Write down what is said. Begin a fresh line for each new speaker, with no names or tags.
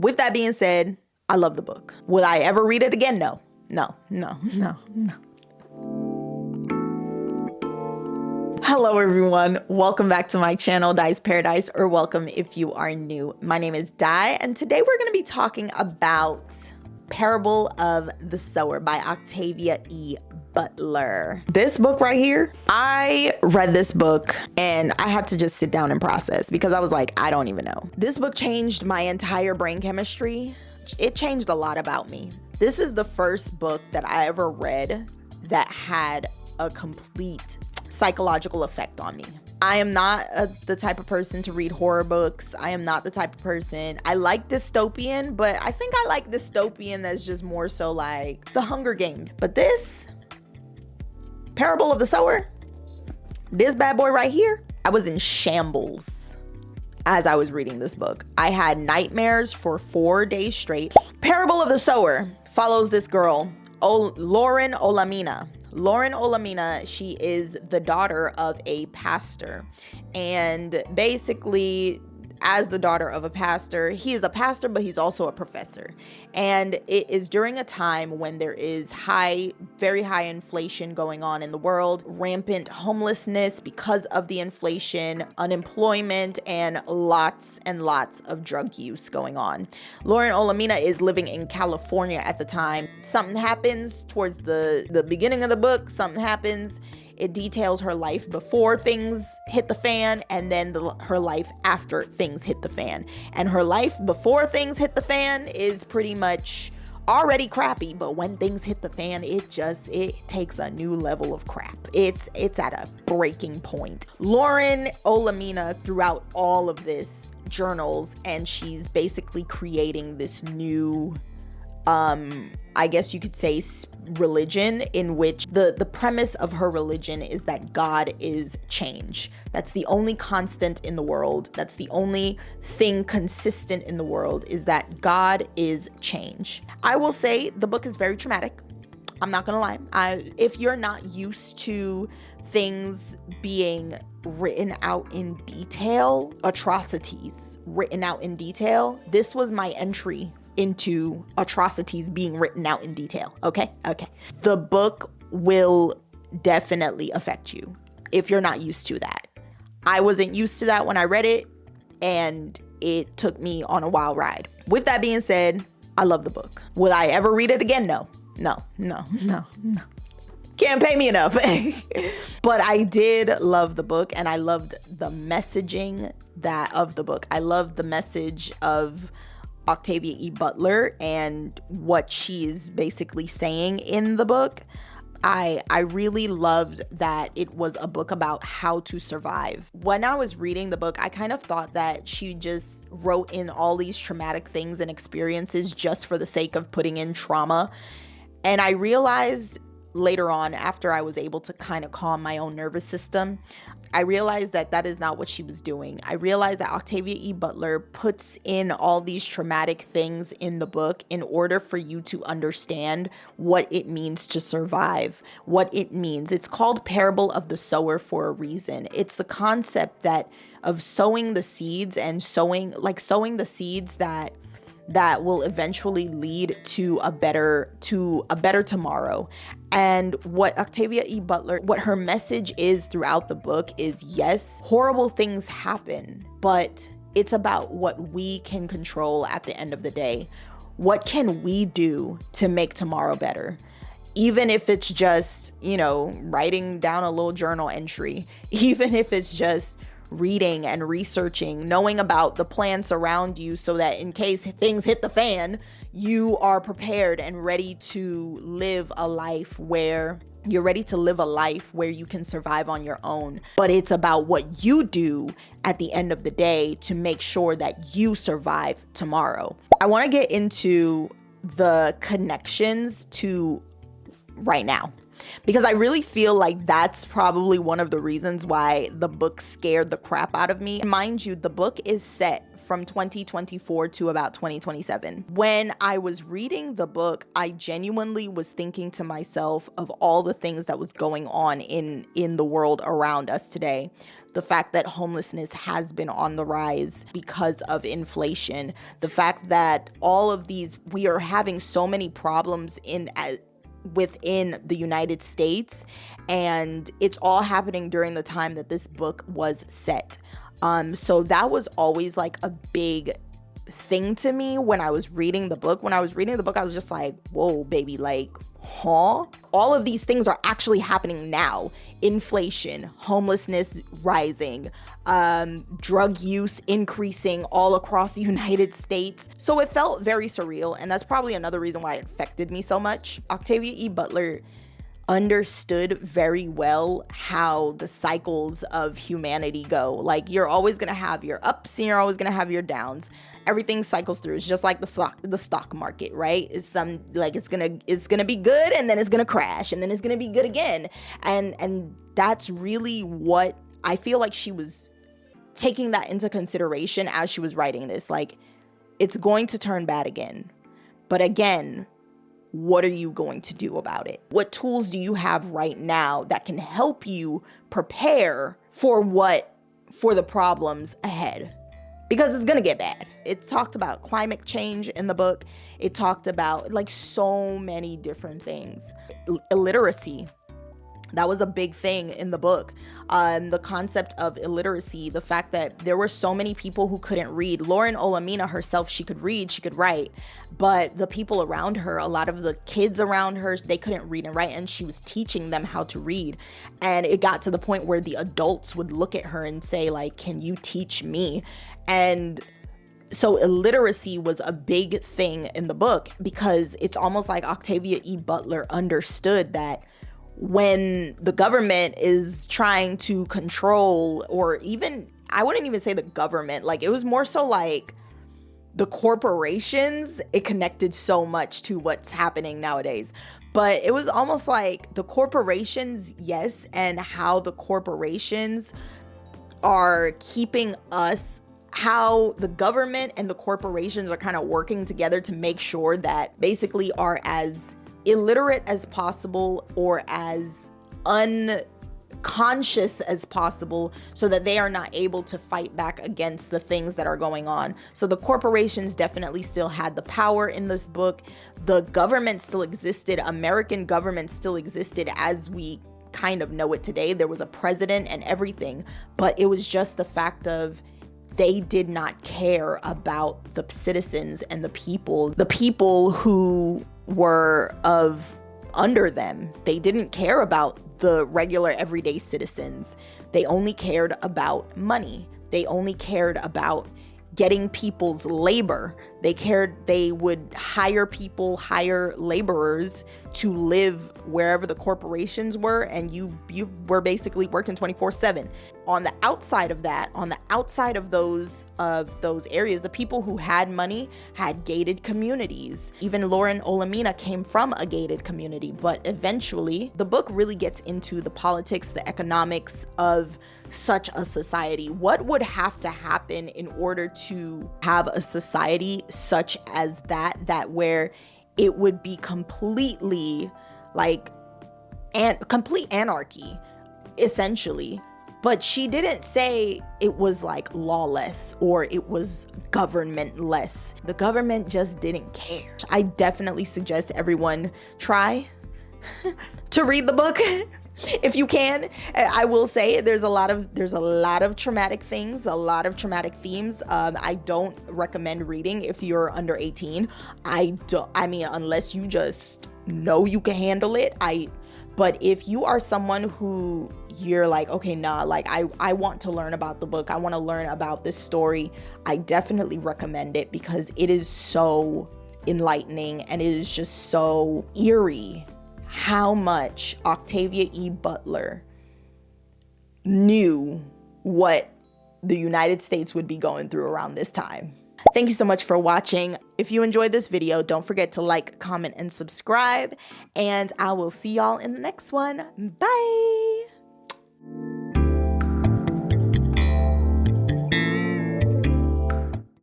With that being said, I love the book. Will I ever read it again? No. Hello everyone, welcome back to my channel, Dai's Paradise, or welcome if you are new. My name is Dai, and today we're going to be talking about Parable of the Sower by Octavia E. Butler. This book right here, I read this book and I had to just sit down and process because I was like, I don't even know. This book changed my entire brain chemistry. It changed a lot about me. This is the first book that I ever read that had a complete psychological effect on me. I am not the type of person to read horror books. I am not the type of person. I like dystopian, but I think I like dystopian that's just more so like The Hunger Games. But this Parable of the Sower, this bad boy right here, I was in shambles as I was reading this book. I had nightmares for 4 days straight. Parable of the Sower follows this girl, Lauren Olamina. Lauren Olamina, she is the daughter of a pastor. And basically, as the daughter of a pastor, he is a pastor, but he's also a professor. And it is during a time when there is very high inflation going on in the world, rampant homelessness because of the inflation, unemployment, and lots of drug use going on. Lauren Olamina is living in California at the time. Something happens towards the beginning of the book. Something happens. It details her life before things hit the fan, and then her life after things hit the fan. And her life before things hit the fan is pretty much already crappy, but when things hit the fan, it takes a new level of crap. It's at a breaking point. Lauren Olamina, throughout all of this, journals, and she's basically creating this new I guess you could say religion, in which the premise of her religion is that God is change. That's the only constant in the world. That's the only thing consistent in the world, is that God is change. I will say the book is very traumatic. I'm not gonna lie. If you're not used to things being written out in detail, atrocities written out in detail, this was my entry into atrocities being written out in detail. Okay. The book will definitely affect you if you're not used to that. I wasn't used to that when I read it, and it took me on a wild ride. With that being said, I love the book. Would I ever read it again? No. Can't pay me enough. But I did love the book, and I loved the messaging of the book. I loved the message of Octavia E. Butler and what she is basically saying in the book. I really loved that it was a book about how to survive. When I was reading the book, I kind of thought that she just wrote in all these traumatic things and experiences just for the sake of putting in trauma. And I realized later on, after I was able to kind of calm my own nervous system, I realized that is not what she was doing. I realized that Octavia E. Butler puts in all these traumatic things in the book in order for you to understand what it means to survive, what it means. It's called Parable of the Sower for a reason. It's the concept of sowing the seeds, and sowing the seeds that will eventually lead to a better tomorrow. And what Octavia E. Butler, what her message is throughout the book is, yes, horrible things happen, but it's about what we can control at the end of the day. What can we do to make tomorrow better? Even if it's just, writing down a little journal entry, even if it's just reading and researching, knowing about the plants around you so that in case things hit the fan, you are prepared and ready to live a life where you can survive on your own. But it's about what you do at the end of the day to make sure that you survive tomorrow. I want to get into the connections to right now. because I really feel like that's probably one of the reasons why the book scared the crap out of me. Mind you, the book is set from 2024 to about 2027. When I was reading the book, I genuinely was thinking to myself of all the things that was going on in the world around us today. The fact that homelessness has been on the rise because of inflation. The fact that all of these, we are having so many problems within the United States, and it's all happening during the time that this book was set. So that was always like a big thing to me when I was reading the book. When I was reading the book, I was just like, whoa, baby, like, huh? All of these things are actually happening now. Inflation, homelessness rising, drug use increasing all across the United States. So it felt very surreal, and that's probably another reason why it affected me so much. Octavia E. Butler understood very well how the cycles of humanity go. Like, you're always gonna have your ups and you're always gonna have your downs. Everything cycles through. It's just like the stock market, right? It's gonna be good, and then it's gonna crash, and then it's gonna be good again. And that's really what I feel like she was taking that into consideration as she was writing this. Like, it's going to turn bad again. But again, what are you going to do about it? What tools do you have right now that can help you prepare for the problems ahead? Because it's gonna get bad. It talked about climate change in the book. It talked about like so many different things. Illiteracy. That was a big thing in the book. The concept of illiteracy, the fact that there were so many people who couldn't read. Lauren Olamina herself, she could read, she could write, but the people around her, a lot of the kids around her, they couldn't read and write, and she was teaching them how to read. And it got to the point where the adults would look at her and say, like, can you teach me? And so illiteracy was a big thing in the book, because it's almost like Octavia E. Butler understood that when the government is trying to control, or even, I wouldn't even say the government, like it was more so like the corporations, it connected so much to what's happening nowadays. But it was almost like the corporations, yes, and how the corporations are keeping us, how the government and the corporations are kind of working together to make sure that basically are as illiterate as possible or as unconscious as possible, so that they are not able to fight back against the things that are going on. So the corporations definitely still had the power in this book. The government still existed. American government still existed as we kind of know it today. There was a president and everything, but it was just the fact of they did not care about the citizens and the people who were under them. They didn't care about the regular everyday citizens. They only cared about money. They only cared about getting people's labor. They would hire laborers to live wherever the corporations were, and you were basically working 24/7. On the outside of that, on the outside of those areas, the people who had money had gated communities. Even Lauren Olamina came from a gated community, but eventually the book really gets into the politics, the economics of such a society. What would have to happen in order to have a society such as that where it would be completely complete anarchy, essentially. But she didn't say it was like lawless or it was governmentless. The government just didn't care. I definitely suggest everyone try to read the book. If you can. I will say there's a lot of traumatic things, a lot of traumatic themes. I don't recommend reading if you're under 18. I mean, unless you just know you can handle it. But if you are someone who you're like, okay, nah, like I want to learn about the book, I want to learn about this story, I definitely recommend it, because it is so enlightening and it is just so eerie how much Octavia E. Butler knew what the United States would be going through around this time. Thank you so much for watching. If you enjoyed this video, don't forget to like, comment, and subscribe. And I will see y'all in the next one. Bye.